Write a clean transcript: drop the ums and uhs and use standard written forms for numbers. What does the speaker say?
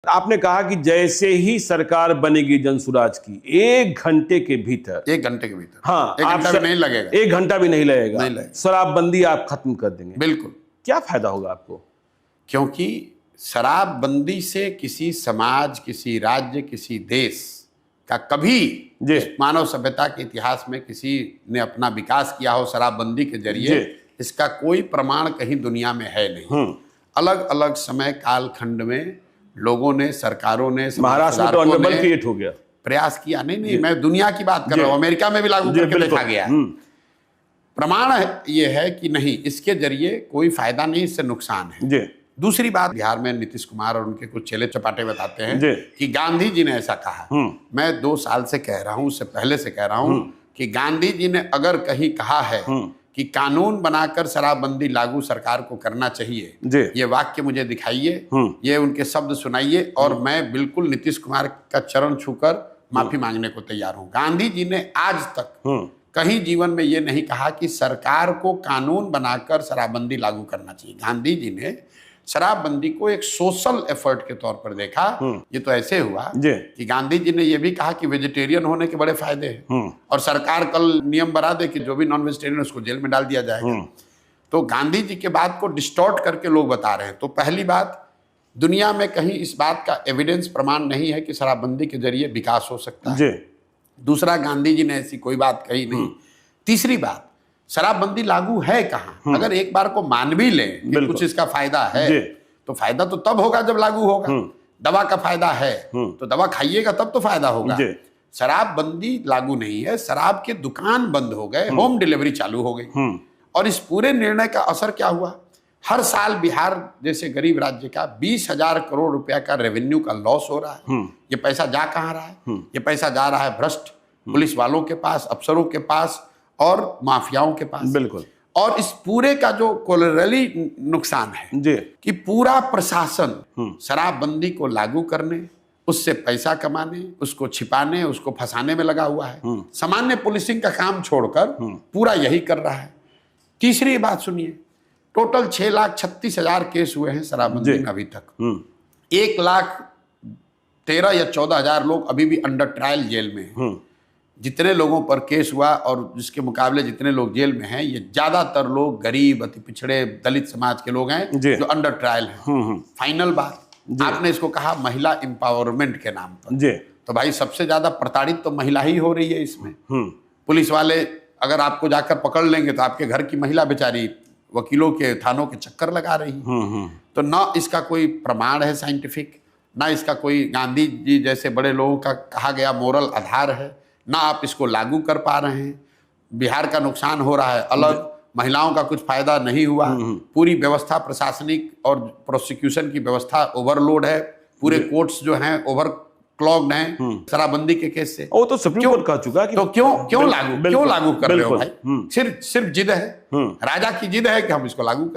आपने कहा कि जैसे ही सरकार बनेगी जनसुराज की 1 घंटे के भीतर, 1 घंटे के भीतर, हाँ, 1 घंटा भी नहीं लगेगा, 1 घंटा भी नहीं लगेगा, नहीं लगेगा, शराबबंदी आप खत्म कर देंगे। बिल्कुल। क्या फायदा होगा आपको? क्योंकि शराबबंदी से किसी समाज, किसी राज्य, किसी देश का कभी मानव सभ्यता के इतिहास में किसी ने अपना विकास किया हो शराबबंदी के जरिए, इसका कोई प्रमाण कहीं दुनिया में है नहीं। अलग अलग समय कालखंड में लोगों ने, सरकारों ने, महाराष्ट्र में तो अन्नबल क्रिएट हो गया, प्रयास किया। नहीं, मैं दुनिया की बात कर रहा हूं, अमेरिका में भी लागू करके देखा गया। प्रमाण ये है कि नहीं, इसके जरिए कोई फायदा नहीं, इससे नुकसान है। दूसरी बात, बिहार में नीतीश कुमार और उनके कुछ चेले चपाटे बताते हैं कि गांधी जी ने ऐसा कहा। मैं 2 साल से कह रहा हूं, उससे पहले से कह रहा हूं कि गांधी जी ने अगर कहीं कहा है कि कानून बनाकर शराबबंदी लागू सरकार को करना चाहिए, ये वाक्य मुझे दिखाइए, ये उनके शब्द सुनाइए, और मैं बिल्कुल नीतीश कुमार का चरण छूकर माफी मांगने को तैयार हूं। गांधी जी ने आज तक कहीं जीवन में ये नहीं कहा कि सरकार को कानून बनाकर शराबबंदी लागू करना चाहिए। गांधी जी ने शराबबंदी को एक सोशल एफर्ट के तौर पर देखा। ये तो ऐसे हुआ कि गांधी जी ने यह भी कहा कि वेजिटेरियन होने के बड़े फायदे हैं, और सरकार कल नियम बना दे कि जो भी नॉन वेजिटेरियन उसको जेल में डाल दिया जाएगा। तो गांधी जी के बात को डिस्टॉर्ट करके लोग बता रहे हैं। तो पहली बात, दुनिया में कहीं इस बात का एविडेंस, प्रमाण नहीं है कि शराबबंदी के जरिए विकास हो सकता है। दूसरा, गांधी जी ने ऐसी कोई बात कही नहीं। तीसरी बात, शराबबंदी लागू है कहाँ? अगर एक बार को मान भी ले कि कुछ इसका फायदा है, तो फायदा तो तब होगा जब लागू होगा। दवा का फायदा है तो दवा खाइएगा तब तो फायदा होगा। शराबबंदी लागू नहीं है, शराब के दुकान बंद हो गए, होम डिलीवरी चालू हो गई। और इस पूरे निर्णय का असर क्या हुआ? हर साल बिहार जैसे गरीब राज्य का 20,000 करोड़ रुपया का रेवेन्यू का लॉस हो रहा है। ये पैसा जा कहाँ रहा है? ये पैसा जा रहा है भ्रष्ट पुलिस वालों के पास, अफसरों के पास और माफियाओं के पास। बिल्कुल। और इस पूरे का जो कोलैटरली नुकसान है कि पूरा प्रशासन शराबबंदी को लागू करने, उससे पैसा कमाने, उसको छिपाने, उसको फंसाने में लगा हुआ है। सामान्य पुलिसिंग का काम छोड़कर पूरा यही कर रहा है। तीसरी बात सुनिए, टोटल 6,36,000 केस हुए हैं शराबबंदी में अभी तक। 1,13,000 या 14,000 लोग अभी भी अंडर ट्रायल जेल में हैं। जितने लोगों पर केस हुआ और जिसके मुकाबले जितने लोग जेल में हैं, ये ज्यादातर लोग गरीब, अति पिछड़े, दलित समाज के लोग हैं जो अंडर ट्रायल हैं। फाइनल बात, आपने इसको कहा महिला एम्पावरमेंट के नाम पर, तो भाई सबसे ज्यादा प्रताड़ित तो महिला ही हो रही है इसमें। पुलिस वाले अगर आपको जाकर पकड़ लेंगे तो आपके घर की महिला बेचारी वकीलों के, थानों के चक्कर लगा रही है। तो ना इसका कोई प्रमाण है साइंटिफिक, ना इसका कोई गांधी जी जैसे बड़े लोगों का कहा गया मोरल आधार है, ना आप इसको लागू कर पा रहे हैं। बिहार का नुकसान हो रहा है अलग, महिलाओं का कुछ फायदा नहीं हुआ। पूरी व्यवस्था, प्रशासनिक और प्रोसिक्यूशन की व्यवस्था ओवरलोड है। पूरे कोर्ट्स जो हैं ओवर क्लॉग्ड हैं शराबबंदी के केस से। वो तो सुप्रीम कोर्ट कह चुका कि तो क्यों लागू कर रहे हो भाई? सिर्फ जिद है, राजा की जिद है कि हम इसको लागू करें।